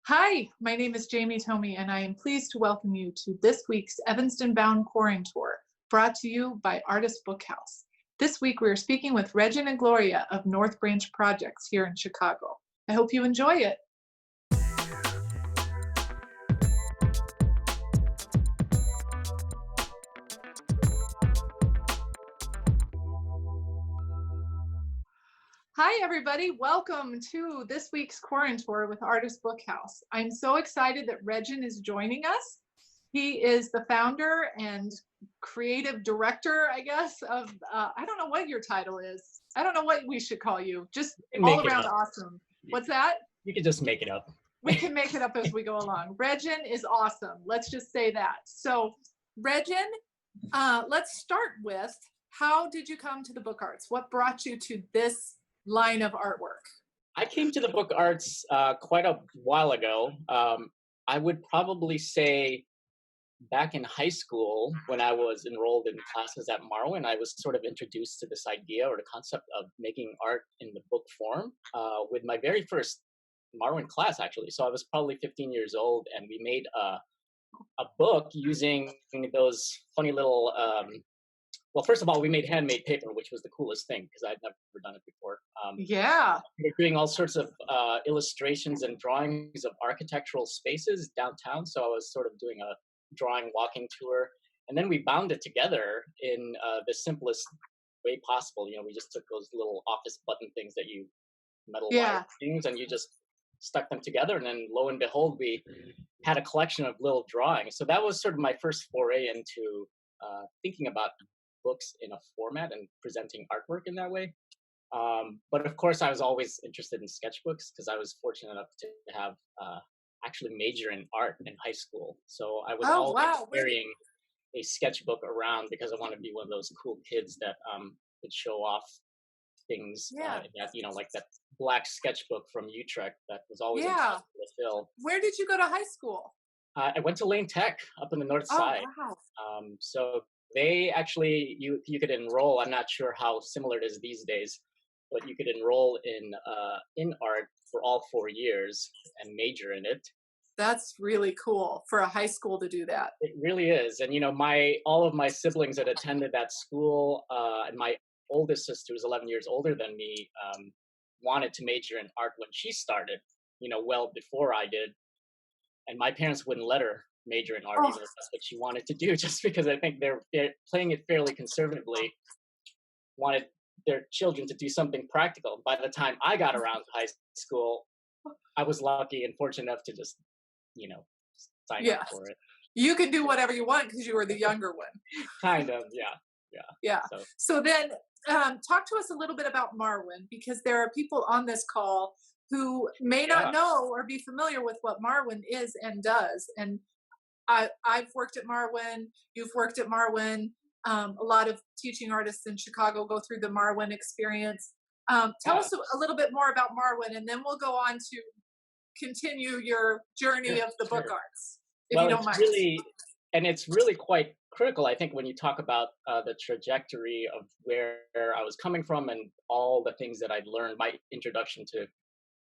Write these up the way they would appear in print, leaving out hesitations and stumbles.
Hi, my name is Jamie Tomey, and I am pleased to welcome you to this week's Evanston Bound Pouring Tour, brought to you by Artist Bookhouse. This week, we are speaking with Regin Igloria of North Branch Projects here in Chicago. I hope you enjoy it. Hi, everybody. Welcome to this week's Quarant Tour with Artist Bookhouse. I'm so excited that Regin is joining us. He is the founder and creative director, I guess, of, I don't know what your title is. I don't know what we should call you. Just all around awesome. What's that? You can just make it up. We can make it up as we go along. Regin is awesome. Let's just say that. So, Regin, let's start with, how did you come to the book arts? What brought you to this line of artwork? I came to the book arts quite a while ago. I would probably say back in high school, when I was enrolled in classes at Marwen, I was sort of introduced to this idea or the concept of making art in the book form with my very first Marwen class, actually. So I was probably 15 years old, and we made a book using those funny little well, first of all, we made handmade paper, which was the coolest thing because I'd never done it before. Yeah. We were doing all sorts of illustrations and drawings of architectural spaces downtown. So I was sort of doing a drawing walking tour. And then we bound it together in the simplest way possible. You know, we just took those little office button things that you metal wire things, and you just stuck them together. And then lo and behold, we had a collection of little drawings. So that was sort of my first foray into thinking about books in a format and presenting artwork in that way. But of course, I was always interested in sketchbooks because I was fortunate enough to have actually major in art in high school. So I was always carrying a sketchbook around because I wanted to be one of those cool kids that could show off things that, you know, like that black sketchbook from Utrecht that was always impossible to fill. Where did you go to high school? I went to Lane Tech up in the north side. Wow. So they actually, you could enroll. I'm not sure how similar it is these days, but you could enroll in art for all 4 years and major in it. That's really cool for a high school to do that. It really is. And you know, all of my siblings that attended that school, and my oldest sister, who's 11 years older than me, wanted to major in art when she started. You know, well before I did, and my parents wouldn't let her major in art, even if that's what she wanted to do, just because I think they're playing it fairly conservatively, wanted their children to do something practical. By the time I got around to high school, I was lucky and fortunate enough to just, you know, sign up for it. You can do whatever you want because you were the younger one. Kind of, yeah. So then talk to us a little bit about Marwen, because there are people on this call who may not know or be familiar with what Marwen is and does. And I've worked at Marwen, you've worked at Marwen. A lot of teaching artists in Chicago go through the Marwen experience. Tell us a little bit more about Marwen, and then we'll go on to continue your journey of the book arts, if you don't mind. It's really quite critical, I think, when you talk about the trajectory of where I was coming from and all the things that I'd learned. My introduction to,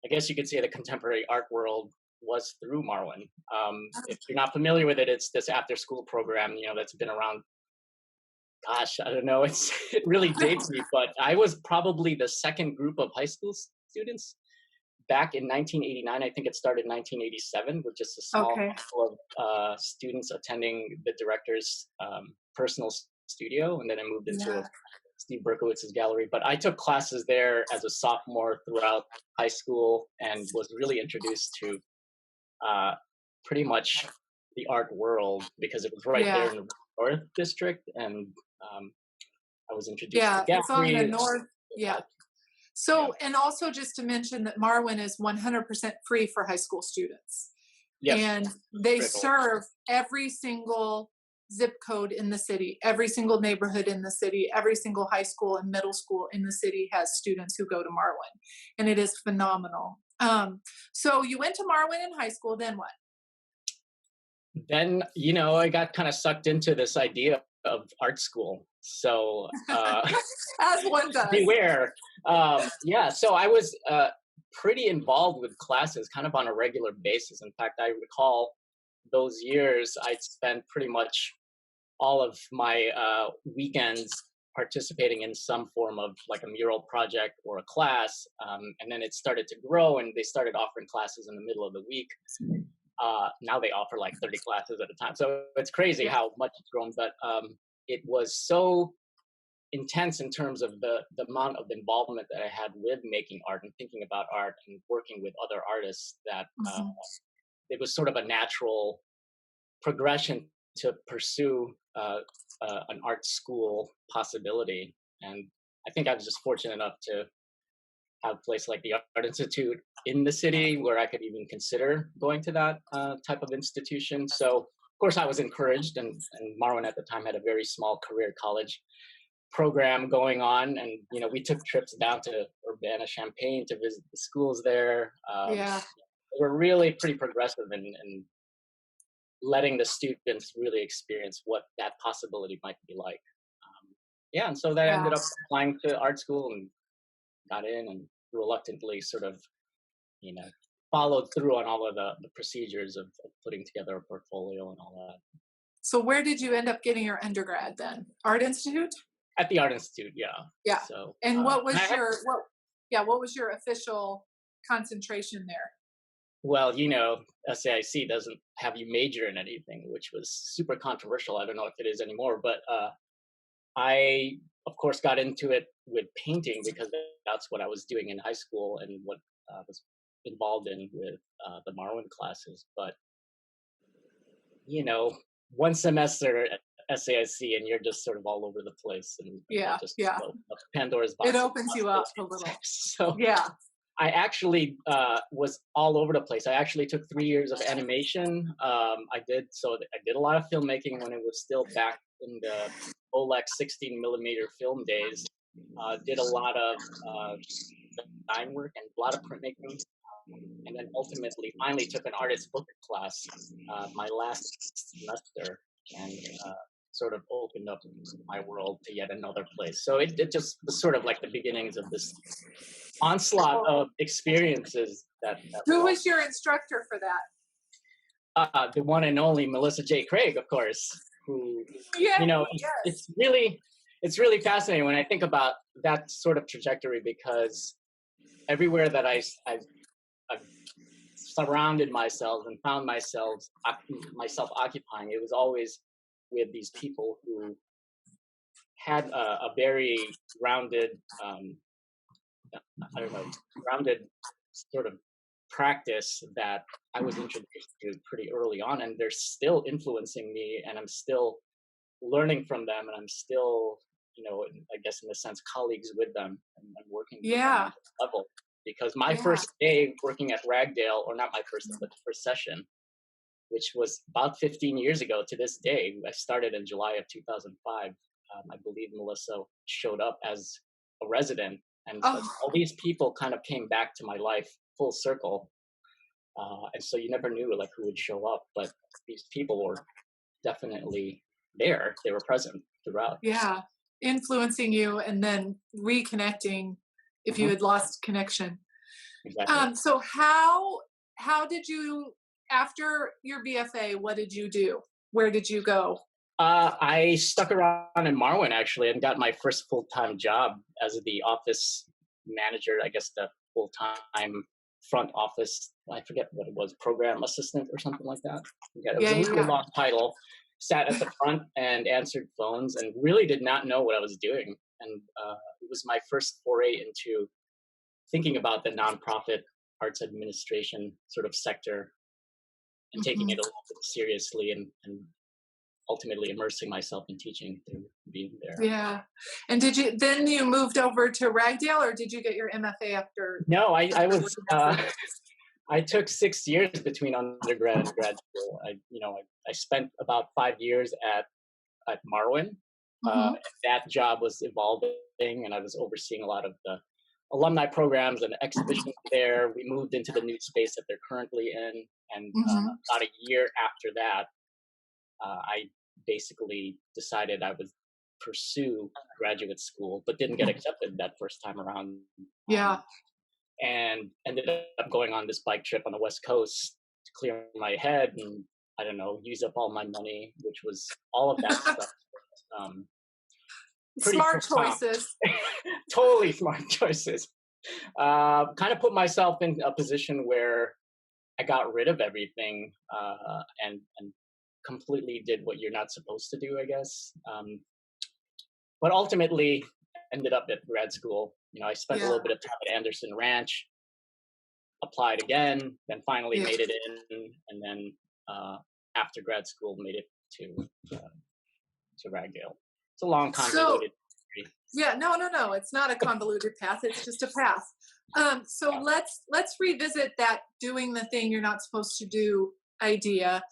I guess you could say, the contemporary art world was through Marwen. If you're not familiar with it, it's this after-school program, you know, that's been around. Gosh, I don't know. It really dates me, but I was probably the second group of high school students back in 1989. I think it started in 1987 with just a small couple of students attending the director's personal studio, and then I moved into Steve Berkowitz's gallery. But I took classes there as a sophomore throughout high school and was really introduced to pretty much the art world because it was right there in the North District, and I was introduced to gallery. It's on the north. So, and also just to mention that Marwen is 100% free for high school students. Yes. And they serve every single zip code in the city, every single neighborhood in the city, every single high school and middle school in the city has students who go to Marwen, and it is phenomenal. So you went to Marwen in high school, then what? Then, you know, I got kind of sucked into this idea of art school. So, as one does. Beware. So I was pretty involved with classes kind of on a regular basis. In fact, I recall those years I'd spent pretty much all of my weekends participating in some form of like a mural project or a class. And then it started to grow and they started offering classes in the middle of the week. Now they offer like 30 classes at a time. So it's crazy Yeah. how much it's grown, but it was so intense in terms of the amount of involvement that I had with making art and thinking about art and working with other artists that Mhm. it was sort of a natural progression to pursue an art school possibility. And I think I was just fortunate enough to have a place like the Art Institute in the city where I could even consider going to that type of institution. So, of course, I was encouraged, and Marwen at the time had a very small career college program going on, and we took trips down to Urbana-Champaign to visit the schools there. Yeah. We're really pretty progressive in letting the students really experience what that possibility might be like. Yeah, and so that Yeah. ended up applying to art school and got in and reluctantly sort of, you know, followed through on all of the procedures of putting together a portfolio and all that. So where did you end up getting your undergrad then? Art Institute? At the Art Institute, yeah. Yeah. So, And what and I was had, your what yeah, what was your official concentration there? well, SAIC doesn't have you major in anything, which was super controversial. I don't know if it is anymore, but I, of course, got into it with painting because that's what I was doing in high school and what I was involved in with the Marwen classes. But, you know, one semester at SAIC and you're just sort of all over the place and Yeah, it just yeah. opened up Pandora's It box of opens you up a possibilities. little. So Yeah. I actually was all over the place. I actually took 3 years of animation. I did a lot of filmmaking when it was still back in the Olex 16 millimeter film days. Did a lot of design work and a lot of printmaking, and then ultimately, finally took an artist book class my last semester, and sort of opened up my world to yet another place. So it just was sort of like the beginnings of this onslaught of experiences that Who were all was your instructor for that? the one and only Melissa J. Craig, of course, who Yeah. it's Yes. really fascinating when I think about that sort of trajectory because everywhere that I've surrounded myself and found myself occupying, it was always with these people who had a very grounded, I don't know, grounded sort of practice that I was introduced to pretty early on, and they're still influencing me, and I'm still learning from them, and I'm still, I guess in a sense, colleagues with them, and working with them on Yeah. this level. Because my Yeah. first day working at Ragdale, or not my first day, but the first session, which was about 15 years ago to this day, I started in July of 2005. I believe Melissa showed up as a resident, and so Oh, all these people kind of came back to my life full circle. And so you never knew like who would show up, but these people were definitely there. They were present throughout. yeah. Influencing you and then reconnecting if you Hmm. had lost connection. Exactly. So how did you after your BFA, what did you do? Where did you go? I stuck around in Marwen actually and got my first full-time job as the office manager, I guess the full-time front office, I forget what it was, program assistant or something like that. Yeah, it was Yeah, a really yeah, long title. Sat at the front and answered phones and really did not know what I was doing. And it was my first foray into thinking about the nonprofit arts administration sort of sector and yeah. taking Hmm. it a little bit seriously and ultimately immersing myself in teaching through being there. Yeah. And did you then you moved over to Ragdale or did you get your MFA No, I after was working there for a bit? I took 6 years between undergrad and grad school. I spent about 5 years at Marwen. Hmm. That job was evolving, and I was overseeing a lot of the alumni programs and exhibitions there. We moved into the new space that they're currently in, and Hmm. about a year after that, I basically decided I would pursue graduate school, but didn't get accepted that first time around. Um, Yeah. and ended up going on this bike trip on the West Coast to clear my head and, I don't know, use up all my money, which was all of that stuff. Um, Pretty Smart profound. choices. Totally smart choices. Kind of put myself in a position where I got rid of everything and completely did what you're not supposed to do, I guess. But ultimately ended up at grad school. I spent a Yeah. little bit of time at Anderson Ranch, applied again, then finally Yeah. made it in, and then after grad school made it to Ragdale. It's a long, convoluted history. Yeah, no. It's not a convoluted path. It's just a path. So Yeah. let's revisit that doing the thing you're not supposed to do idea.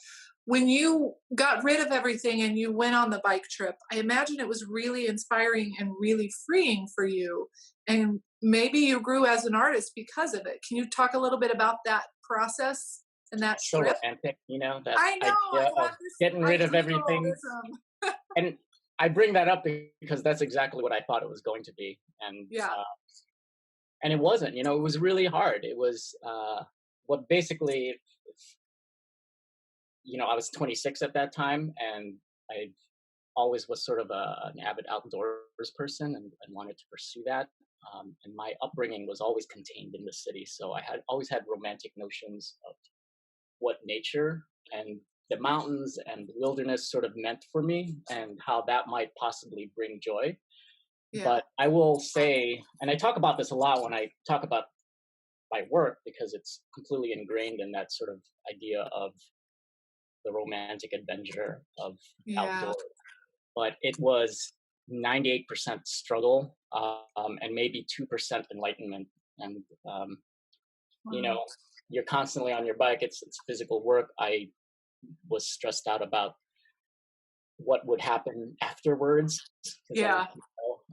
When you got rid of everything and you went on the bike trip, I imagine it was really inspiring and really freeing for you. And maybe you grew as an artist because of it. Can you talk a little bit about that process and that So trip? romantic, that I know, I idea of have getting this rid of everything. idealism. And I bring that up because that's exactly what I thought it was going to be. Yeah, And it wasn't, it was really hard. It was what basically, I was 26 at that time, and I always was sort of an avid outdoors person and wanted to pursue that. And my upbringing was always contained in the city. So I had always had romantic notions of what nature and the mountains and the wilderness sort of meant for me and how that might possibly bring joy. yeah, But I will say, and I talk about this a lot when I talk about my work because it's completely ingrained in that sort of idea of the romantic adventure of yeah. outdoors. But it was 98% struggle and maybe 2% enlightenment. And, you Wow. know, you're constantly on your bike. It's physical work. I was stressed out about what would happen afterwards because Yeah,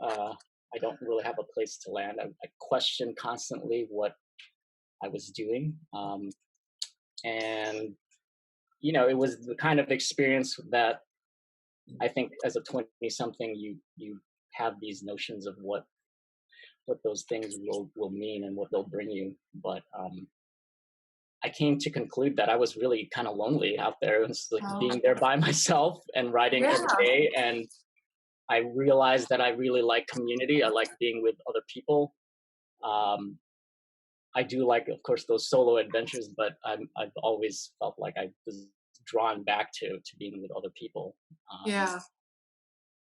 I don't really have a place to land. I question constantly what I was doing. And, it was the kind of experience that I think as a 20 something, you have these notions of what those things will mean and what they'll bring you. But I came to conclude that I was really kind of lonely out there. It was like oh, being there by myself and writing yeah, every day. And I realized that I really like community. I like being with other people. Um, I do like, of course, those solo adventures, but I've always felt like I was drawn back to being with other people. Um, yeah.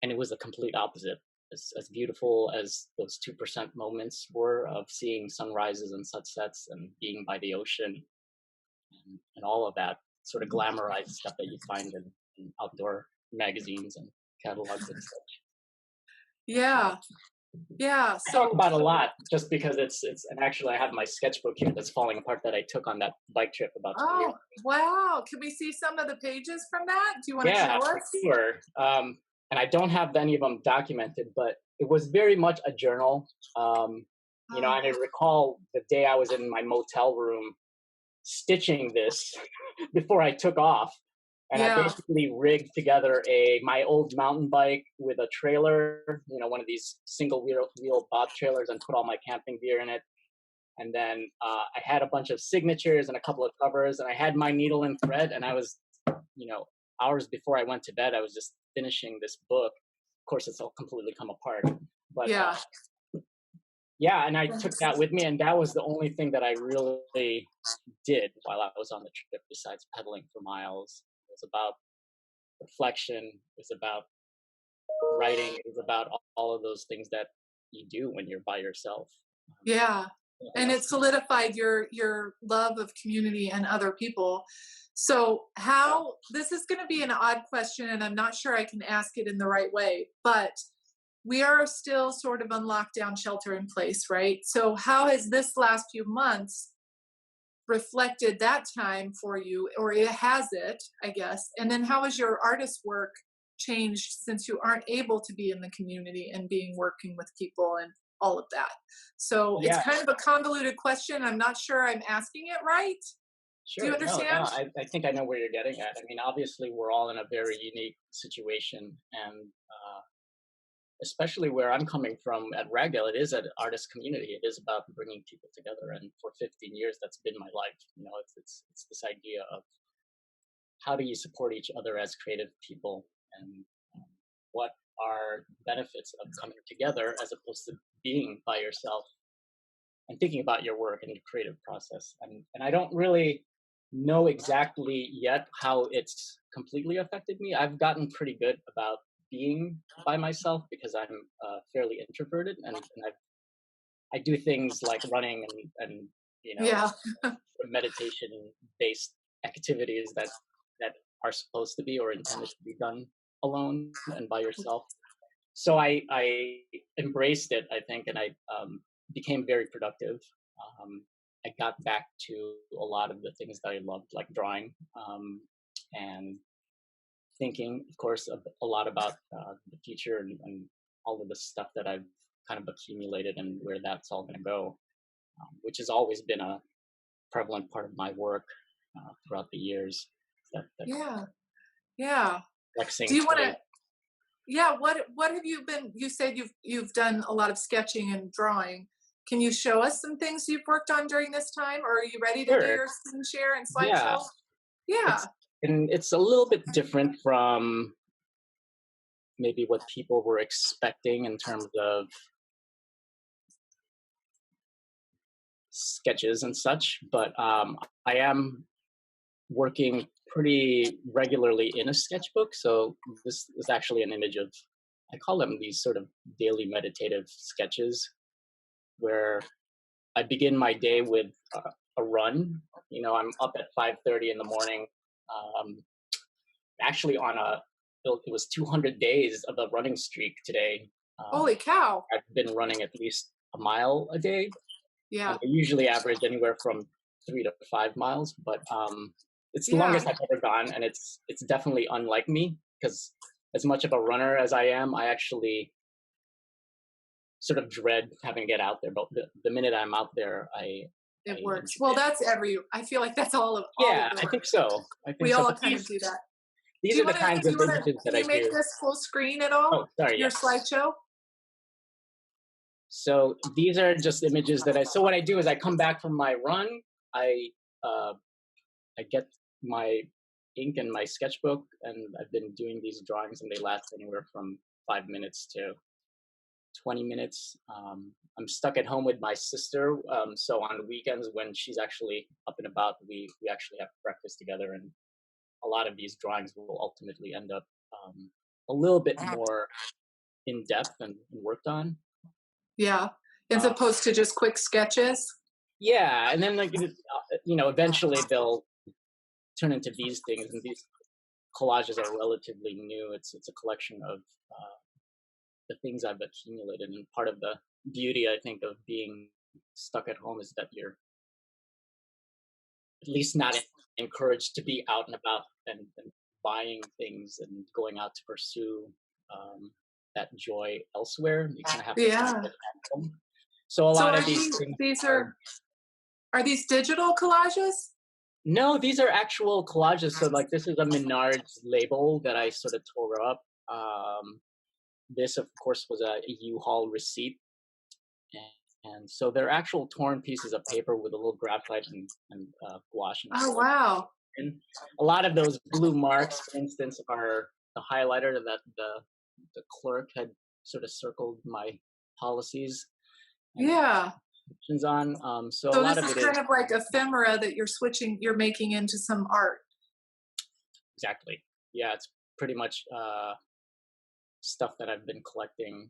and it was the complete opposite. As beautiful as those 2% moments were of seeing sunrises and sunsets and being by the ocean and all of that sort of glamorized stuff that you find in outdoor magazines and catalogs and such. So Yeah, yeah. I talk So, about a lot just because it's and actually I have my sketchbook here that's falling apart that I took on that bike trip about 20 years oh, wow. Can we see some of the pages from that? Do you want to Yeah, show for us? sure. And I don't have any of them documented, but it was very much a journal. Oh, And I recall the day I was in my motel room stitching this before I took off. And I yeah, basically rigged together my old mountain bike with a trailer, one of these single wheel bob trailers, and put all my camping gear in it. And then I had a bunch of signatures and a couple of covers, and I had my needle and thread, and I was, hours before I went to bed, I was just finishing this book. Of course, it's all completely come apart, but yeah. yeah, and I took that with me, and that was the only thing that I really did while I was on the trip, besides pedaling for miles. It was about reflection. It was about writing. It was about all of those things that you do when you're by yourself. Yeah. Nothing And else it solidified your love of community and other people. So yeah. how this is going to be an odd question and I'm not sure I can ask it in the right way, but we are still sort of on lockdown shelter in place, right? So how has this last few months reflected that time for you, or it has it, I guess? And then how has your artist work changed since you aren't able to be in the community and being working with people and all of that? So it's Yeah, kind of a convoluted question. I'm not sure I'm asking it right. Do you sure. No, understand? I think I know where you're getting at. I mean, obviously, we're all in a very unique situation, and especially where I'm coming from at Ragdale, it is an artist community. It is about bringing people together, and for 15 years, that's been my life. It's this idea of how do you support each other as creative people, and um, what are benefits of coming together as opposed to being by yourself and thinking about your work and your creative process. And I don't really know exactly yet how it's completely affected me. I've gotten pretty good about being by myself because I'm fairly introverted, and I do things like running and you know Yeah. meditation based activities that are supposed to be or intended to be done alone and by yourself. So I embraced it, I think, and I became very productive. Um, I got back to a lot of the things that I loved, like drawing, and thinking, of course, a lot about the future and all of the stuff that I've kind of accumulated and where that's all going to go, which has always been a prevalent part of my work throughout the years. That Yeah. Yeah. Do flexing you want space. to? Yeah. What have you been? You said you've done a lot of sketching and drawing. Can you show us some things you've worked on during this time, or are you ready to do Sure. your screen share and Yeah. slideshow? Yeah. It's a little bit different from maybe what people were expecting in terms of sketches and such, but I am working pretty regularly in a sketchbook. So this is actually an image of, I call them these sort of daily meditative sketches where I begin my day with a run. I'm up at 5:30 in the morning. Um, Actually, it was 200 days of a running streak today. Holy cow. I've been running at least a mile a day, and Yeah. I usually average anywhere from 3 to 5 miles. But it's the Yeah. longest I've ever gone, and it's definitely unlike me because as much of a runner as I am, I actually sort of dread having to get out there. But the minute I'm out there, I It works. enjoy Well, it. that's I feel like that's all of Yeah, the I work. think so. I think We so. all But kind of do that. these are the kinds Do of you want to, images that can I you make do. this full screen at all? Oh, sorry. Your Yes. slideshow? So these are just images that so what I do is I come back from my run, I uh, I get my ink and my sketchbook, and I've been doing these drawings, and they last anywhere from 5 minutes to 20 minutes. I'm stuck at home with my sister, so on weekends when she's actually up and about, we actually have breakfast together, and a lot of these drawings will ultimately end up a little bit more in depth and worked on. Yeah. As Uh, opposed to just quick sketches. Yeah, and then like eventually they'll turn into these things, and these collages are relatively new. It's a collection of the things I've accumulated, and part of the beauty I think of being stuck at home is that you're at least not encouraged to be out and about and buying things and going out to pursue that joy elsewhere. You kind of have to find Yeah. it at home. So a So lot of these things these are. are these digital collages? No, these are actual collages. So like this is a Menards label that I sort of tore up. This of course was a U-Haul receipt. And so they're actual torn pieces of paper with a little graphite and gouache and Oh stuff. wow. And a lot of those blue marks, for instance, are the highlighter that the clerk had sort of circled my policies and Yeah. options on. So a So lot this of is it is kind of like ephemera that you're making into some art. exactly, yeah, it's pretty much stuff that I've been collecting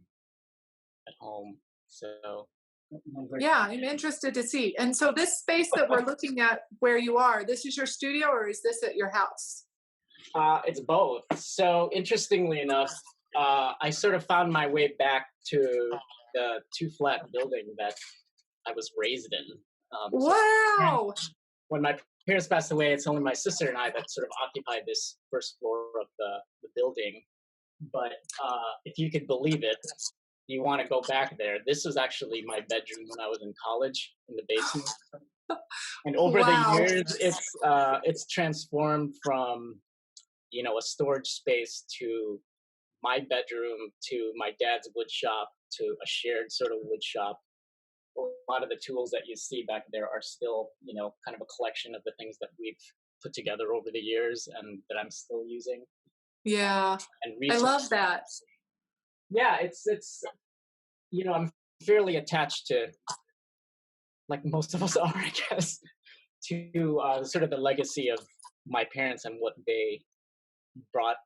at home. So Yeah, I'm interested to see. And so this space that we're looking at where you are, this is your studio or is this at your house? it's both. So interestingly enough, I sort of found my way back to the two flat building that I was raised in. So Wow. when my parents passed away, it's only my sister and I that sort of occupied this first floor of the building. But if you could believe it, you want to go back there. This was actually my bedroom when I was in college in the basement. And over the Wow. years, it's transformed from a storage space to my bedroom to my dad's wood shop to a shared sort of wood shop. A lot of the tools that you see back there are still, kind of a collection of the things that we've put together over the years and that I'm still using. Yeah. And I love resources. that. Yeah, I'm fairly attached to, like most of us are, I guess, to sort of the legacy of my parents and what they brought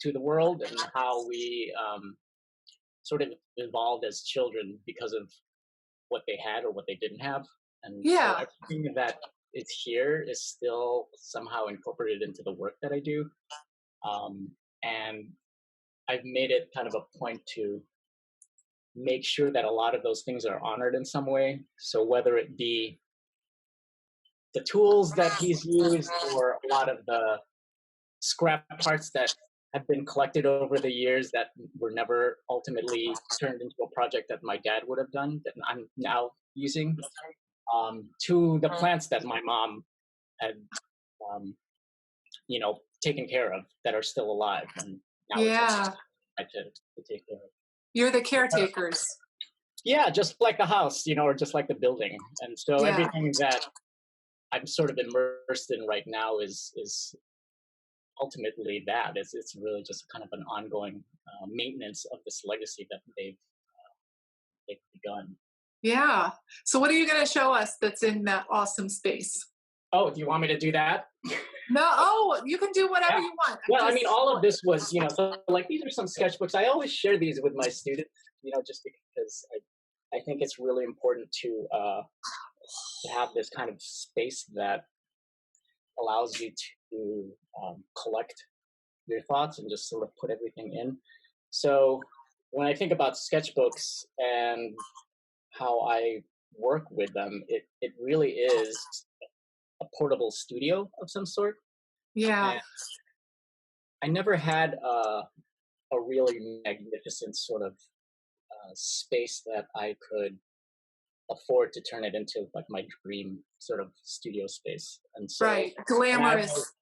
to the world and how we sort of evolved as children because of what they had or what they didn't have. And so Yeah. everything that is here is still somehow incorporated into the work that I do. And I've made it kind of a point to make sure that a lot of those things are honored in some way. So whether it be the tools that he's used or a lot of the scrap parts that have been collected over the years that were never ultimately turned into a project that my dad would have done that I'm now using, to the plants that my mom had, taken care of that are still alive. And now it's Yeah. to take care of. You're the caretakers. Yeah, just like the house, or just like the building. And so Yeah. everything that I'm sort of immersed in right now is ultimately that. It's really just kind of an ongoing maintenance of this legacy that they've begun. Yeah. So what are you going to show us that's in that awesome space? Oh, do you want me to do that? No. Oh, you can do whatever you want. Well, I mean, all of this was, so like these are some sketchbooks. I always share these with my students, just because I think it's really important to have this kind of space that allows you to collect your thoughts and just sort of put everything in. So when I think about sketchbooks and how I work with them, it really is a portable studio of some sort. Yeah. And I never had a really magnificent sort of space that I could afford to turn it into like my dream sort of studio space. And so Right. Glamorous.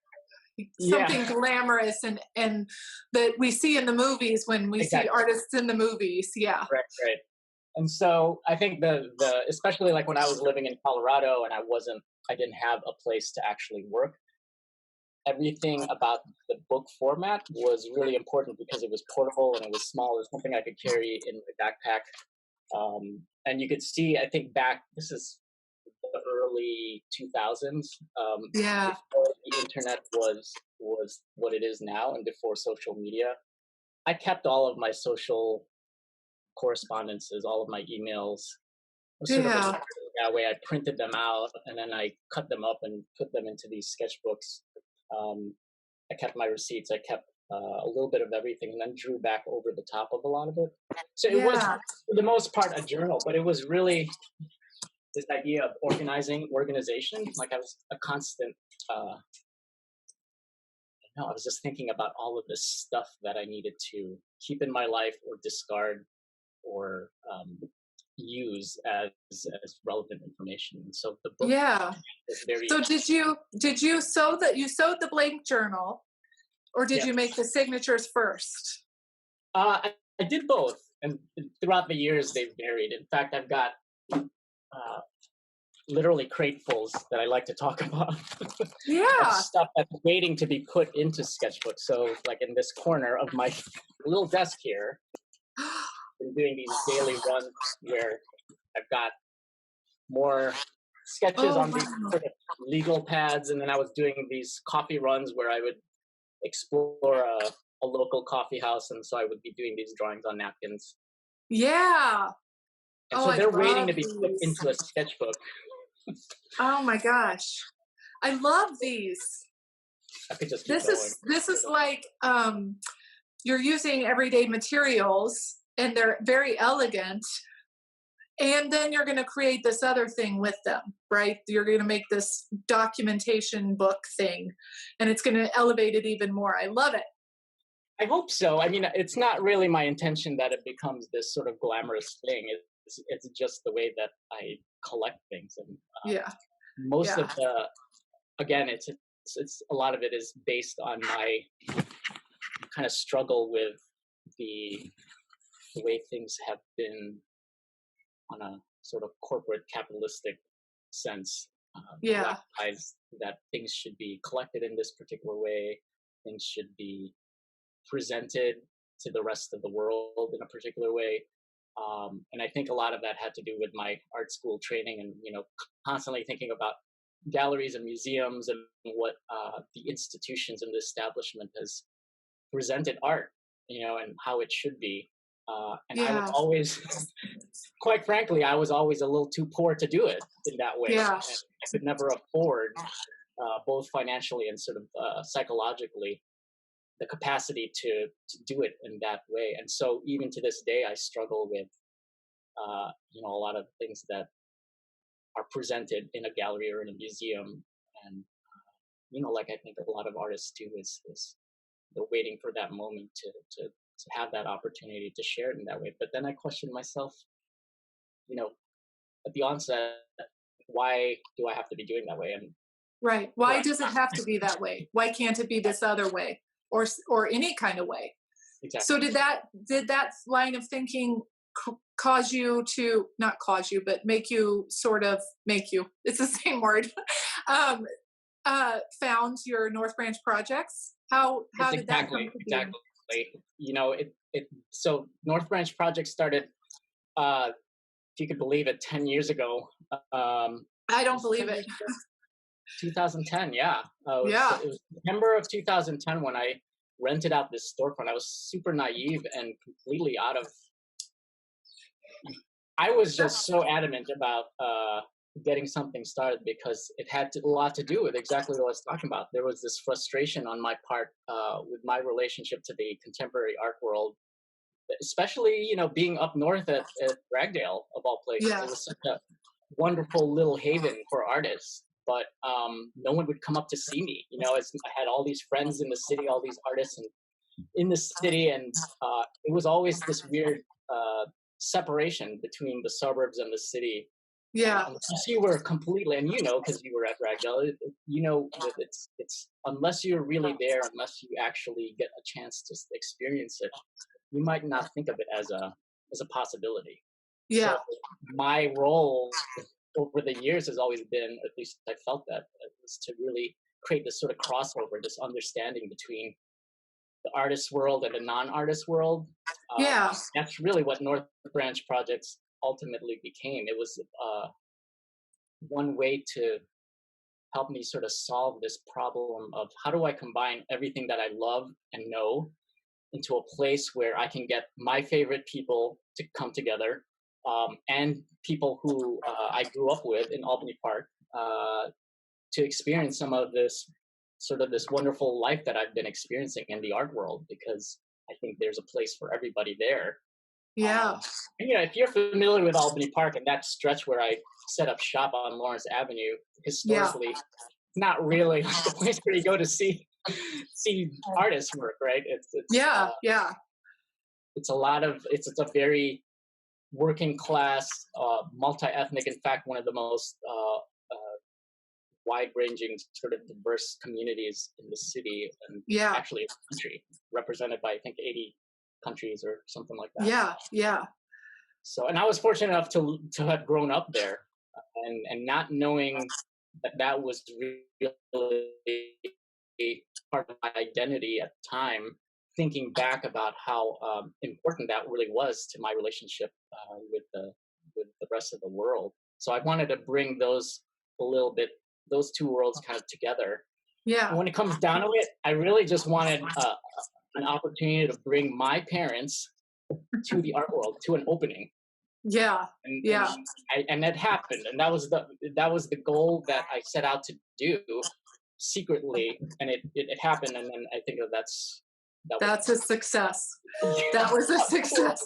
Something glamorous and that we see in the movies when we see artists in the movies. Yeah. Right. And so I think the especially like when I was living in Colorado and I didn't have a place to actually work, everything about the book format was really important because it was portable and it was small. It was something I could carry in my backpack. And you could see, I think this is the early 2000s. Before the internet was what it is now and before social media. I kept all of my social correspondences, all of my emails. That way I printed them out and then I cut them up and put them into these sketchbooks. I kept my receipts. I kept a little bit of everything and then drew back over the top of a lot of it. So it was, for the most part, a journal, but it was really this idea of organization. Like I was a constant, I was just thinking about all of this stuff that I needed to keep in my life or discard or use as relevant information. And so the book is very. So did you sew the blank journal, or did you make the signatures first? I did both, and throughout the years they've varied. In fact, I've got literally cratefuls that I like to talk about. Stuff that's waiting to be put into sketchbooks. So like in this corner of my little desk here, I'm doing these daily runs where I've got more sketches on these sort of legal pads, and then I was doing these coffee runs where I would explore a local coffee house, and so I would be doing these drawings on napkins. Yeah. And so they're waiting to be put into a sketchbook. Oh my gosh. I love these. I could just this is like you're using everyday materials and they're very elegant, and then you're going to create this other thing with them, right? You're going to make this documentation book thing and it's going to elevate it even more. I love it. I hope so. I mean, it's not really my intention that it becomes this sort of glamorous thing. It's just the way that I collect things. And most of the, again, it's a lot of it is based on my kind of struggle with the way things have been on a sort of corporate capitalistic sense. Yeah. That things should be collected in this particular way, things should be presented to the rest of the world in a particular way. And I think a lot of that had to do with my art school training and, constantly thinking about galleries and museums and what the institutions and the establishment has presented art, and how it should be. And I was always, quite frankly, I was always a little too poor to do it in that way. Yeah. And I could never afford, both financially and sort of psychologically, the capacity to do it in that way. And so even to this day, I struggle with, a lot of things that are presented in a gallery or in a museum. And, like I think a lot of artists do is they're waiting for that moment to have that opportunity to share it in that way. But then I question myself, at the onset, why do I have to be doing that way? And right. Why does it have to be that way? Why can't it be this other way, or any kind of way? Exactly. So did that line of thinking cause you to, not cause you, but make you, it's the same word, found your North Branch projects? How did that come to be? Exactly. So North Branch project started, if you could believe it, 10 years ago. I don't believe it. 2010, yeah. It was September of 2010 when I rented out this storefront. I was super naive and completely I was just so adamant about getting something started because it had a lot to do with exactly what I was talking about. There was this frustration on my part with my relationship to the contemporary art world, especially, being up north at Ragdale, of all places. Yeah. It was such a wonderful little haven for artists, but no one would come up to see me. I had all these friends in the city, all these artists in the city, and it was always this weird separation between the suburbs and the city. Yeah. Unless you were completely, and because you were at Ragdale, that it's unless you're really there, unless you actually get a chance to experience it, you might not think of it as a possibility. Yeah. So my role over the years has always been, at least I felt that, was to really create this sort of crossover, this understanding between the artist world and the non-artist world. That's really what North Branch projects ultimately became. It was one way to help me sort of solve this problem of how do I combine everything that I love and know into a place where I can get my favorite people to come together, and people who I grew up with in Albany Park, to experience some of this wonderful life that I've been experiencing in the art world, because I think there's a place for everybody there. Yeah. And, if you're familiar with Albany Park and that stretch where I set up shop on Lawrence Avenue, historically, it's not really like the place where you go to see artists work, right? It's It's it's a very working class, multi-ethnic. In fact, one of the most wide-ranging, sort of diverse communities in the city, and actually in the country, represented by I think 80 countries or something like that. So, and I was fortunate enough to have grown up there, and not knowing that was really part of my identity at the time, thinking back about how important that really was to my relationship with the rest of the world. So I wanted to bring those two worlds kind of together. Yeah. And when it comes down to it, I really just wanted an opportunity to bring my parents to the art world, to an opening. And that happened, and that was the goal that I set out to do secretly, and it happened. And then I think that's a success. That was a success.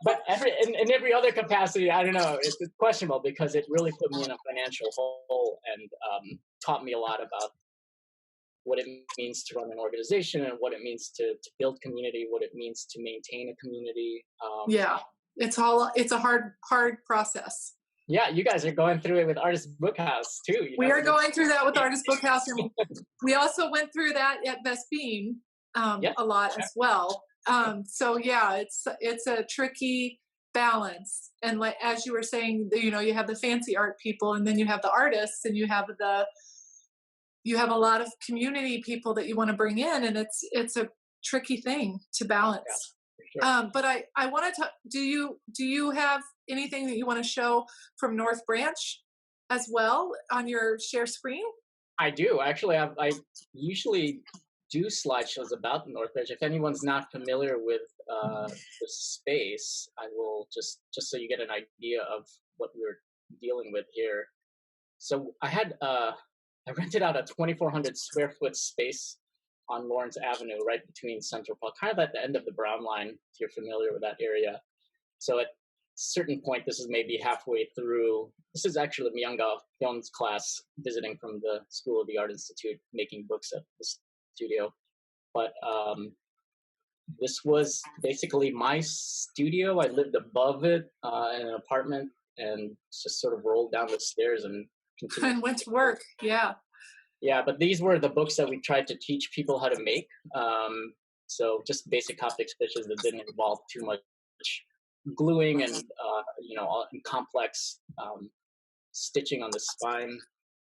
But in every other capacity, I don't know, it's questionable, because it really put me in a financial hole and taught me a lot about what it means to run an organization and what it means to build community, what it means to maintain a community. It's a hard process. Yeah, you guys are going through it with Artist Bookhouse too. We are going through that with Artist Bookhouse, and we also went through that at Vespine a lot as well. So yeah, it's a tricky balance. And like as you were saying, you have the fancy art people, and then you have the artists, and you have a lot of community people that you want to bring in, and it's a tricky thing to Yeah, balance. for sure. But I wanted to. Do you have anything that you want to show from North Branch as well on your share screen? I do actually. I usually do slideshows about the North Edge. If anyone's not familiar with the space, I will just so you get an idea of what we're dealing with here. So I rented out a 2,400 square foot space on Lawrence Avenue, right between Central Park, kind of at the end of the Brown Line, if you're familiar with that area. So at a certain point, this is maybe halfway through. This is actually Myunga Hyun's class visiting from the School of the Art Institute, making books at the studio. But this was basically my studio. I lived above it in an apartment and just sort of rolled down the stairs and continued. And went to work. Yeah. Yeah, but these were the books that we tried to teach people how to make. So just basic Coptic stitches that didn't involve too much gluing and complex stitching on the spine.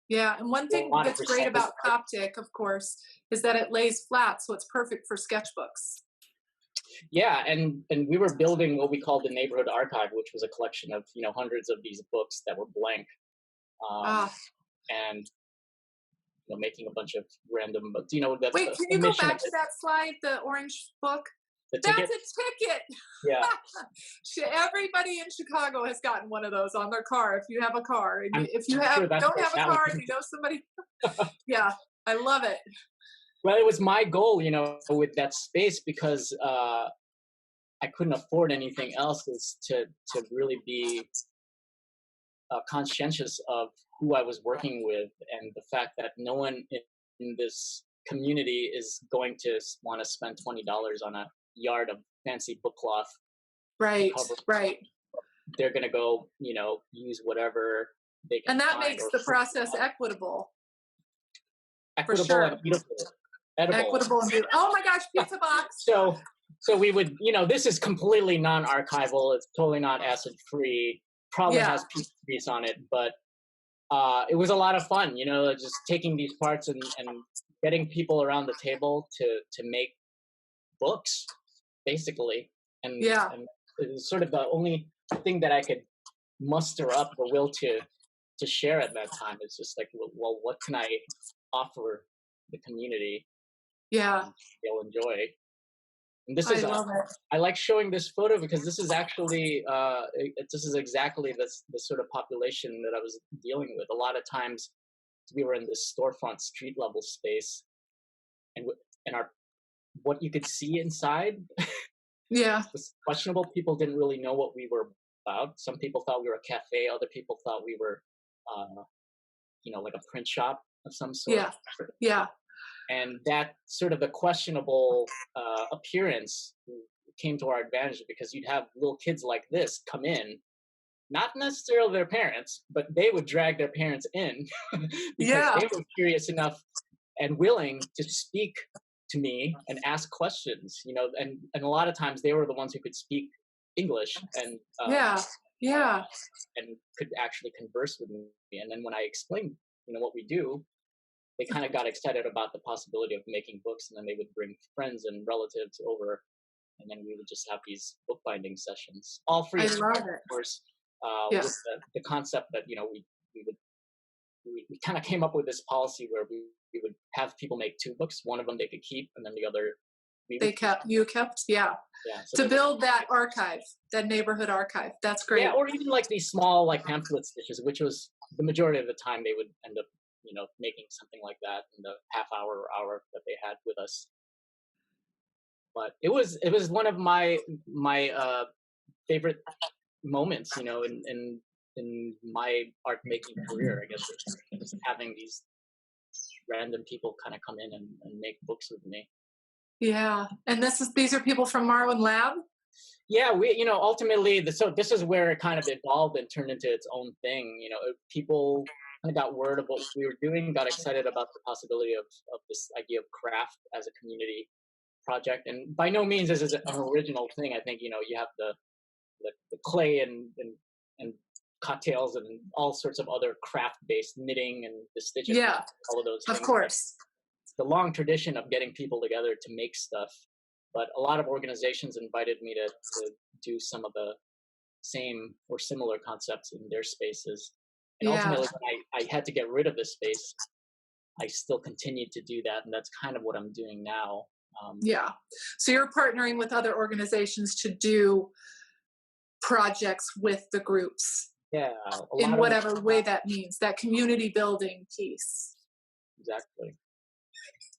Yeah, and one A thing lot of that's great recycled. about Coptic, of course, is that it lays flat, so it's perfect for sketchbooks. Yeah, and we were building what we called the neighborhood archive, which was a collection of hundreds of these books that were blank, um, Ah, and making a bunch of random. But that's wait, can the you go mission back of to it. that slide, the orange book? The That's ticket. a ticket. Yeah, Everybody in Chicago has gotten one of those on their car. If you have a car, and I'm if you sure that's don't where have a that was. car, and you know somebody, yeah, I love it. Well, it was my goal, with that space because I couldn't afford anything else. Is to really be conscientious of who I was working with and the fact that no one in this community is going to want to spend $20 on a yard of fancy book cloth to Right, cover. right, They're going to go, use whatever they can and that find makes or the process equitable for equitable and sure. edible. Equitable and beautiful. Oh my gosh, pizza box. So we would, this is completely non-archival. It's totally not acid free. Probably Yeah, has grease on it, but it was a lot of fun, just taking these parts and getting people around the table to make books, basically. yeah. And it was sort of the only thing that I could muster up the will to share at that time. It's just like, well, what can I offer the community Yeah, they'll enjoy? And this I is love it. I like showing this photo because this is actually this is exactly the sort of population that I was dealing with. A lot of times we were in this storefront street level space, and our what you could see inside Yeah, was questionable. People didn't really know what we were about. Some people thought we were a cafe. Other people thought we were, like a print shop of some sort. yeah, yeah, And that sort of the questionable appearance came to our advantage because you'd have little kids like this come in, not necessarily their parents, but they would drag their parents in because yeah. they were curious enough and willing to speak to me and ask questions, and a lot of times they were the ones who could speak English Yeah, yeah, and could actually converse with me. And then when I explained, what we do, they kind of got excited about the possibility of making books, and then they would bring friends and relatives over, and then we would just have these bookbinding sessions, all free I of charge, love of it. course, Yeah, with the concept that we kind of came up with this policy where we would have people make two books. One of them they could keep, and then the other we would you kept, yeah, yeah. So to build that archive, that neighborhood archive. That's yeah, great. or even like these small like pamphlet stitches, which was the majority of the time they would end up making something like that in the half hour or hour that they had with us. But it was one of my favorite moments, in my art making career. I guess just having these random people kind of come in and make books with me. Yeah, and these are people from Marwen Lab. Yeah, we ultimately so this is where it kind of evolved and turned into its own thing. People kind of got word of what we were doing, got excited about the possibility of this idea of craft as a community project, and by no means is it an original thing. I think you have the clay and cocktails and all sorts of other craft-based knitting and the stitches, Yeah, all of those of things. course. The long tradition of getting people together to make stuff, but a lot of organizations invited me to do some of the same or similar concepts in their spaces. And Yeah, ultimately, when I had to get rid of this space, I still continued to do that, and that's kind of what I'm doing now. yeah. So you're partnering with other organizations to do projects with the groups Yeah, a in lot of whatever way that means, that community building piece. exactly.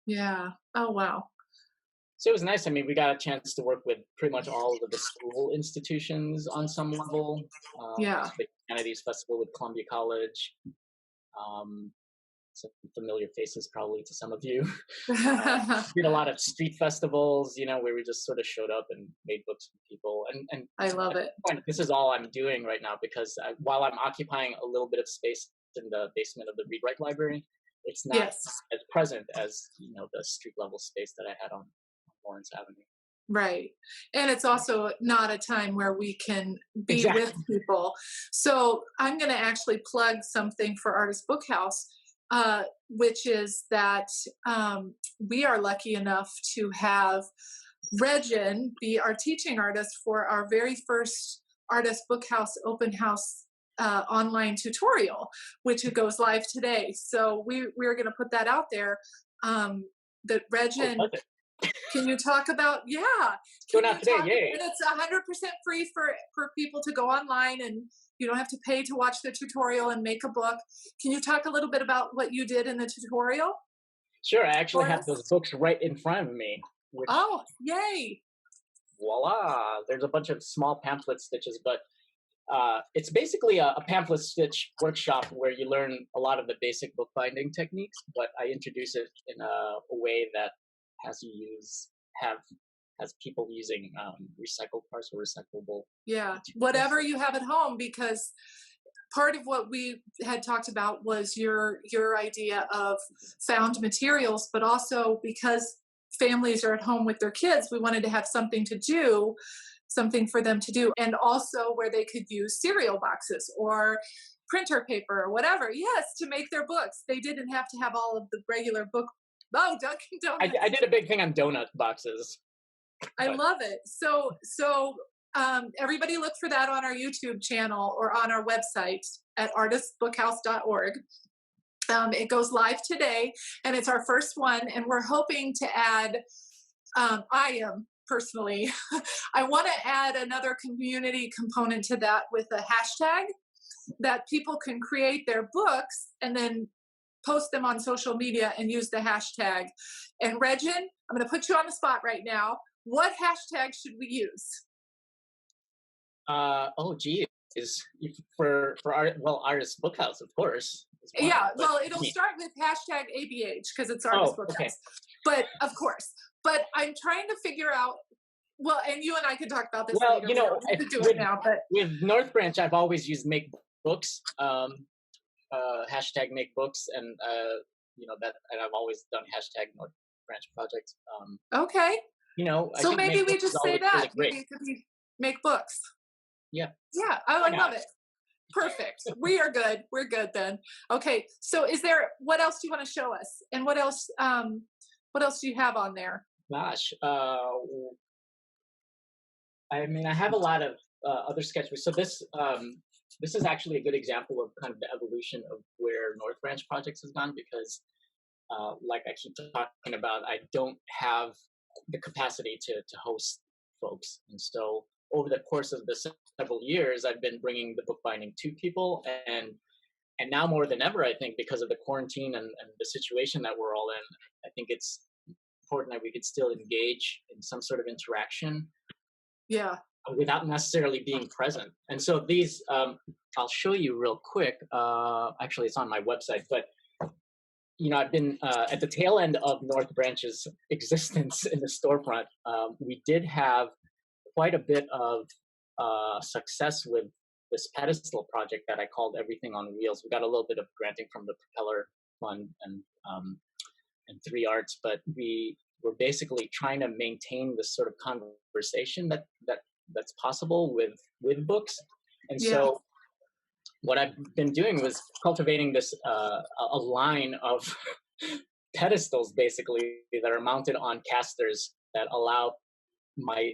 Yeah. Oh, wow. So it was nice. I mean, we got a chance to work with pretty much all of the school institutions on some level. Yeah. The Humanities Festival with Columbia College. Um, some familiar faces probably to some of you. Did a lot of street festivals, where we just sort of showed up and made books for people. And I love at it. this point, this is all I'm doing right now because while I'm occupying a little bit of space in the basement of the Read Write Library, it's not Yes. as present as the street level space that I had on Lawrence Avenue. Right. And it's also not a time where we can be Exactly. with people. So I'm going to actually plug something for Artist Bookhouse, which is that we are lucky enough to have Regin be our teaching artist for our very first Artist Bookhouse open house online tutorial, which it goes live today. So we're going to put that out there. That Regin, can you talk about? Yeah, Going out today, yay! And it's 100% free for people to go online, and you don't have to pay to watch the tutorial and make a book. Can you talk a little bit about what you did in the tutorial? Sure, I actually have those books right in front of me. Oh, yay! Voila! There's a bunch of small pamphlet stitches, but it's basically a pamphlet stitch workshop where you learn a lot of the basic bookbinding techniques, but I introduce it in a way that has people using recycled parts or recyclable. Yeah, whatever you have at home, because part of what we had talked about was your idea of found materials, but also because families are at home with their kids, we wanted to have something for them to do, and also where they could use cereal boxes or printer paper or whatever, yes, to make their books. They didn't have to have all of the regular book. Oh, Dunkin' Donuts. I did a big thing on donut boxes. I love it. So everybody look for that on our YouTube channel or on our website at artistbookhouse.org. It goes live today, and it's our first one, and we're hoping to add, I am personally, I want to add another community component to that with a hashtag that people can create their books and then post them on social media and use the hashtag. And Regin, I'm going to put you on the spot right now. What hashtag should we use? Is for Artist Bookhouse, of course. Well, yeah, well, it'll start with hashtag ABH because it's Artist Bookhouse. Okay. But of course, but I'm trying to figure out. Well, and you and I could talk about this later. We could do it now, but with North Branch, I've always used Make Books, hashtag Make Books, and that, and I've always done hashtag North Branch Project. Okay. So maybe we just say that. Really maybe it could be Make Books. Yeah. Yeah, I love it. Perfect. We are good. We're good then. Okay. So what else do you want to show us? And what else do you have on there? Gosh. I mean, I have a lot of other sketchbooks. So this is actually a good example of kind of the evolution of where North Branch Projects has gone because, like I keep talking about, I don't have the capacity to host folks. And so over the course of the several years, I've been bringing the bookbinding to people. And now more than ever, I think, because of the quarantine and the situation that we're all in, I think it's important that we could still engage in some sort of interaction. Yeah. Without necessarily being present. And so these, I'll show you real quick. Actually, it's on my website, but I've been at the tail end of North Branch's existence in the storefront. We did have quite a bit of success with this pedestal project that I called Everything on Wheels. We got a little bit of granting from the Propeller Fund and 3 Arts, but we we're basically trying to maintain this sort of conversation that's possible with books. And Yeah. so what I've been doing was cultivating this a line of pedestals basically that are mounted on casters that allow my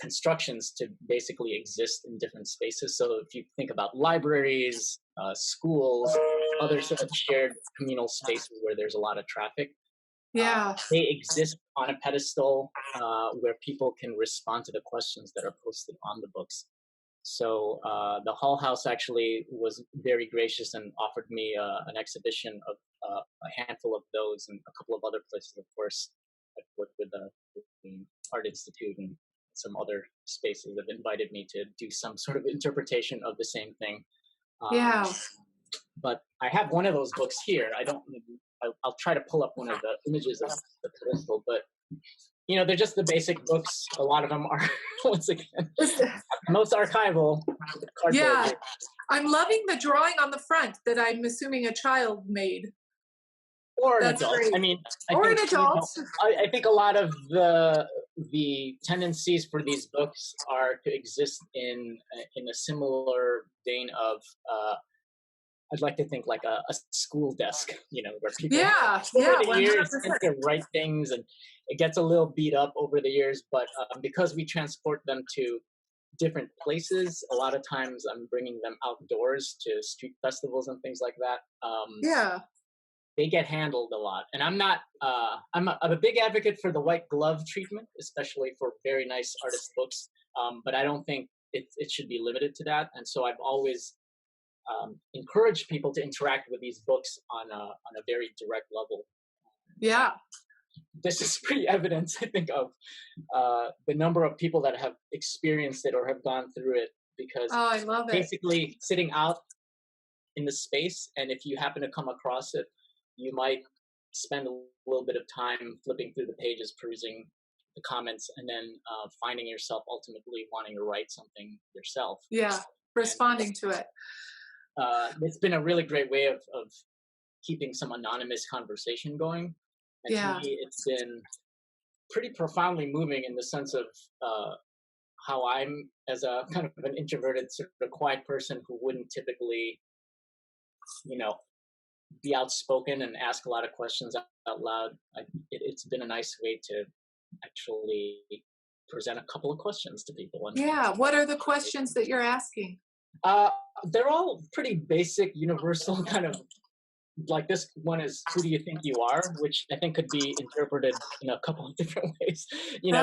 constructions to basically exist in different spaces. So if you think about libraries, schools, other sort of shared communal spaces where there's a lot of traffic, Yeah. they exist on a pedestal where people can respond to the questions that are posted on the books. So the Hull House actually was very gracious and offered me an exhibition of a handful of those, and a couple of other places, of course. I've worked with the Art Institute and some other spaces have invited me to do some sort of interpretation of the same thing. Yeah. But I have one of those books here. I'll try to pull up one of the images of the pedestal, but they're just the basic books. A lot of them are, once again, most archival. Yeah. I'm loving the drawing on the front that I'm assuming a child made. Or an That's adult. great. I mean, Or an adult. I think a lot of the tendencies for these books are to exist in a similar vein of I'd like to think like a school desk, where people over the years tend to write things, and it gets a little beat up over the years. But because we transport them to different places, a lot of times I'm bringing them outdoors to street festivals and things like that. They get handled a lot, and I'm not. I'm a big advocate for the white glove treatment, especially for very nice artist books. But I don't think it should be limited to that. And so I've always encouraged people to interact with these books on a very direct level. Yeah, this is pretty evident, I think, of the number of people that have experienced it or have gone through it. Because I love it. Basically, sitting out in the space, and if you happen to come across it, you might spend a little bit of time flipping through the pages, perusing the comments, and then finding yourself ultimately wanting to write something yourself. Yeah, responding to it. It's been a really great way of keeping some anonymous conversation going. And to me, it's been pretty profoundly moving in the sense of how I'm, as a kind of an introverted, sort of quiet person who wouldn't typically, be outspoken and ask a lot of questions out loud. It's been a nice way to actually present a couple of questions to people. Yeah, what are the questions that you're asking? They're all pretty basic, universal, kind of like this one is, who do you think you are? Which I think could be interpreted in a couple of different ways.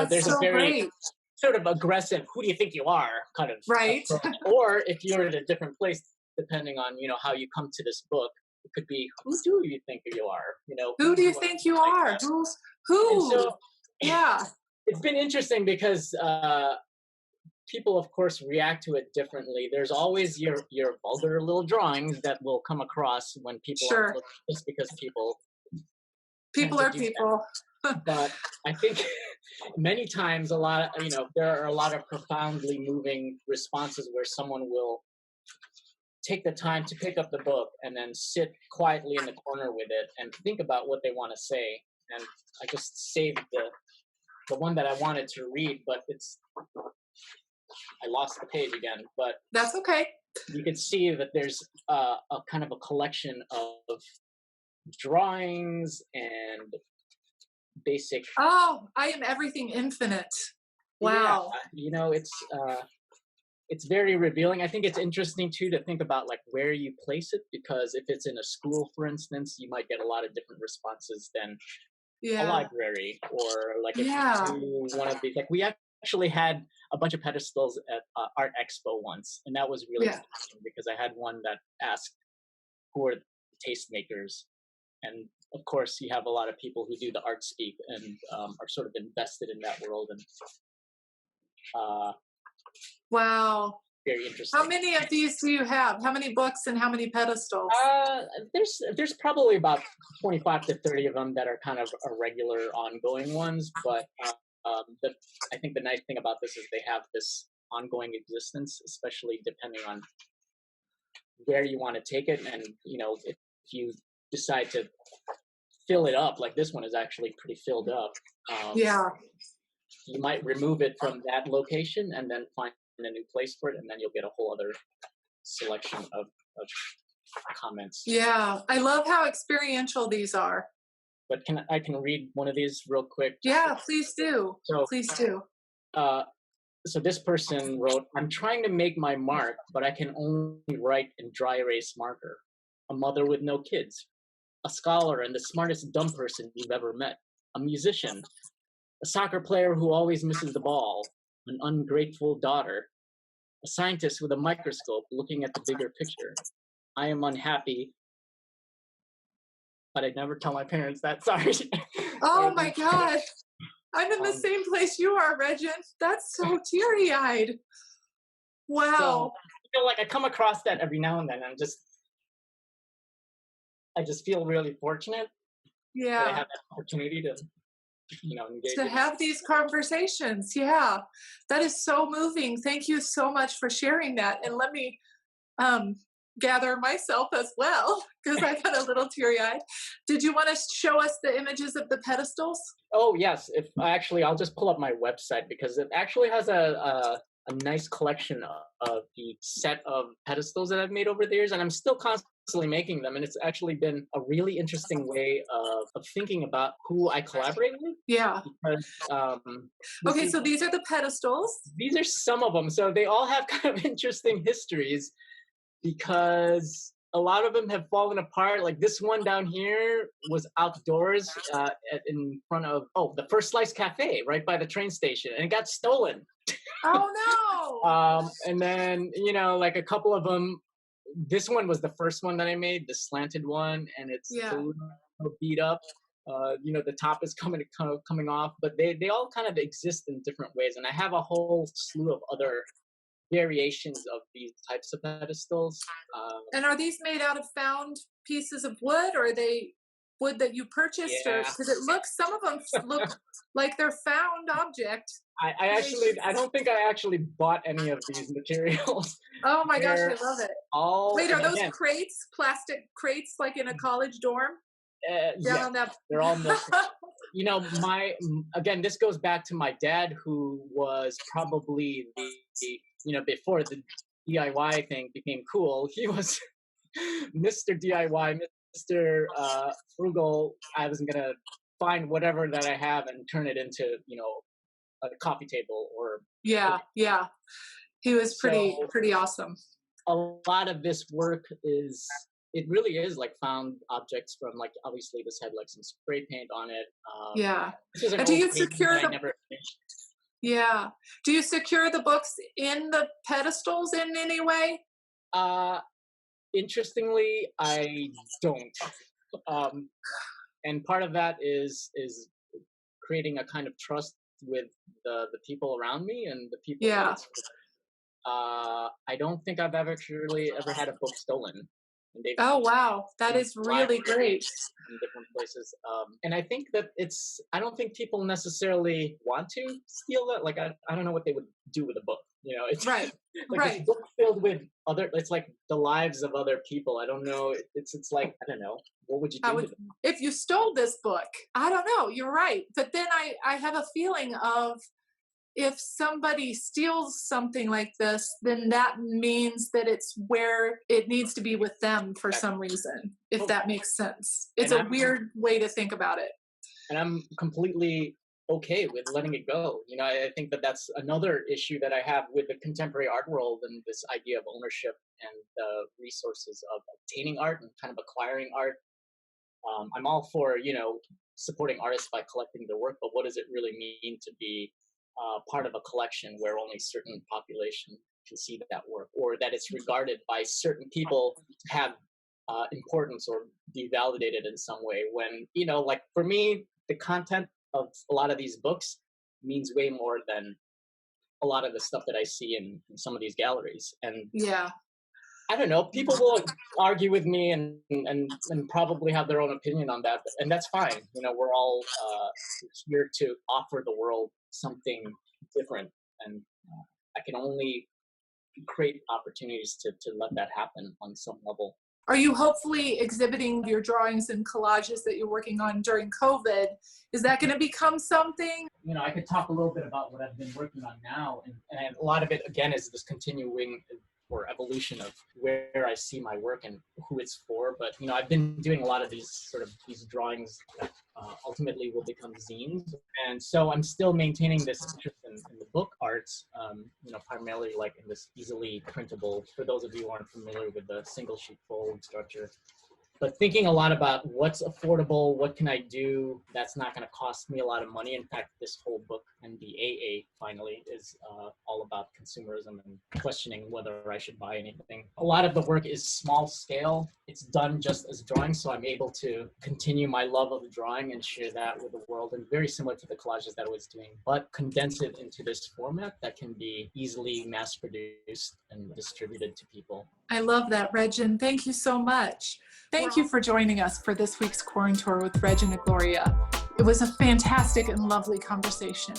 There's so a very great. Sort of aggressive, who do you think you are kind of right. Or if you're in a different place, depending on, how you come to this book, it could be, who do you think you are? Who do you think you are? Who? And so, yeah. It's been interesting because people, of course, react to it differently. There's always your vulgar little drawings that will come across when people are looking, just because people are people. But I think many times there are a lot of profoundly moving responses where someone will take the time to pick up the book and then sit quietly in the corner with it and think about what they want to say. And I just saved the one that I wanted to read, but I lost the page again. But that's okay. You can see that there's a kind of a collection of drawings and basic. Oh, I am everything infinite. Wow. Yeah, it's very revealing. I think it's interesting too to think about like where you place it, because if it's in a school, for instance, you might get a lot of different responses than a library, or like if you do one of these. Like we actually had a bunch of pedestals at Art Expo once, and that was really interesting because I had one that asked who are tastemakers, and of course you have a lot of people who do the art speak and are sort of invested in that world, and wow. Very interesting. How many of these do you have? How many books and how many pedestals? There's probably about 25 to 30 of them that are kind of regular ongoing ones, but I think the nice thing about this is they have this ongoing existence, especially depending on where you want to take it. And, if you decide to fill it up. Like this one is actually pretty filled up. Um, Yeah. you might remove it from that location and then find a new place for it, and then you'll get a whole other selection of comments. Yeah. I love how experiential these are. But I can read one of these real quick? Yeah, please do. So, Please do. uh, so this person wrote, "I'm trying to make my mark, but I can only write in dry erase marker. A mother with no kids, a scholar and the smartest dumb person you've ever met, a musician, a soccer player who always misses the ball, an ungrateful daughter, a scientist with a microscope looking at the bigger picture. I am unhappy, but I never tell my parents that. Sorry." Oh my gosh. I'm in the um, same place you are, Regin. That's so teary-eyed. so Wow. I feel like I come across that every now and then. I just feel really fortunate that I Yeah. have that opportunity to, engage To in. have these conversations. Yeah. That is so moving. Thank you so much for sharing that. And let me um, gather myself as well because I got a little teary-eyed. Did you want to show us the images of the pedestals? Oh yes, if actually I'll just pull up my website because it actually has a nice collection of the set of pedestals that I've made over the years, and I'm still constantly making them. And it's actually been a really interesting way of thinking about who I collaborate with. Yeah. Because this Okay, is so these are the pedestals. these are some of them. So they all have kind of interesting histories because a lot of them have fallen apart. Like this one down here was outdoors in front of the First Slice Cafe right by the train station, and it got stolen. Oh no. And then like a couple of them. This one was the first one that I made, the slanted one, and it's a Yeah. little beat up. The top is coming off, but they all kind of exist in different ways, and I have a whole slew of other variations of these types of pedestals. And are these made out of found pieces of wood, or are they wood that you purchased, or Yeah, because it looks, some of them look like they're found object. I don't think I actually bought any of these materials. Oh my gosh, I They're love it. all, Wait, are and those again, crates, plastic crates, like in a college dorm? Down yes, on that. they're all milk. Again, this goes back to my dad, who was probably before the DIY thing became cool. He was Mr. DIY, Mr. Frugal. I was gonna find whatever that I have and turn it into a coffee table or Yeah, yeah. He was pretty so. pretty awesome. A lot of this work it really is like found objects from, like, obviously this had like some spray paint on it. Yeah. This is an And do old you painting secure that I the never finished. yeah. Do you secure the books in the pedestals in any way? Uh, Interestingly, I don't. Um, and part of that is creating a kind of trust with the people around me and the people that Yeah. it's. I don't think I've ever had a book stolen, and they've Oh wow, that been is really libraries great. in different places. And I think that I don't think people necessarily want to steal that. Like, I don't know what they would do with a book. It's Right. like this Right. book filled with it's like the lives of other people. I don't know. It's like, I don't know. What would you I do would, with it? if you stole this book, I don't know, you're right. But then I have a feeling of, if somebody steals something like this, then that means that it's where it needs to be with them for some reason, if Oh, that makes sense. It's and a weird way to think about it. I'm completely okay with letting it go. I think that that's another issue that I have with the contemporary art world and this idea of ownership and the resources of obtaining art and kind of acquiring art. I'm all for supporting artists by collecting their work, but what does it really mean to be part of a collection where only certain population can see that work, or that it's regarded by certain people to have importance or be validated in some way? When like for me, the content of a lot of these books means way more than a lot of the stuff that I see in some of these galleries. And Yeah. I don't know. People will argue with me and probably have their own opinion on that, and that's fine. We're all here to offer the world something different, and I can only create opportunities to let that happen on some level. Are you hopefully exhibiting your drawings and collages that you're working on during COVID? Is that going to become something? I could talk a little bit about what I've been working on now, and a lot of it, again, is this continuing or evolution of where I see my work and who it's for. But, I've been doing a lot of these drawings that ultimately will become zines. And so I'm still maintaining this interest in the book arts, primarily like in this easily printable, for those of you who aren't familiar with the single sheet fold structure. But thinking a lot about what's affordable, what can I do that's not going to cost me a lot of money. In fact, this whole book and the AA finally is all about consumerism and questioning whether I should buy anything. A lot of the work is small scale. It's done just as drawing, so I'm able to continue my love of drawing and share that with the world, and very similar to the collages that I was doing, but condense it into this format that can be easily mass-produced and distributed to people. I love that, Regin. Thank you so much. Thank you for joining us for this week's Quarantour with Regin Igloria. It was a fantastic and lovely conversation.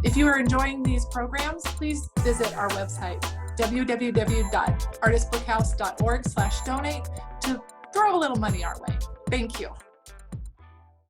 If you are enjoying these programs, please visit our website, www.artistbookhouse.org/donate, to throw a little money our way. Thank you.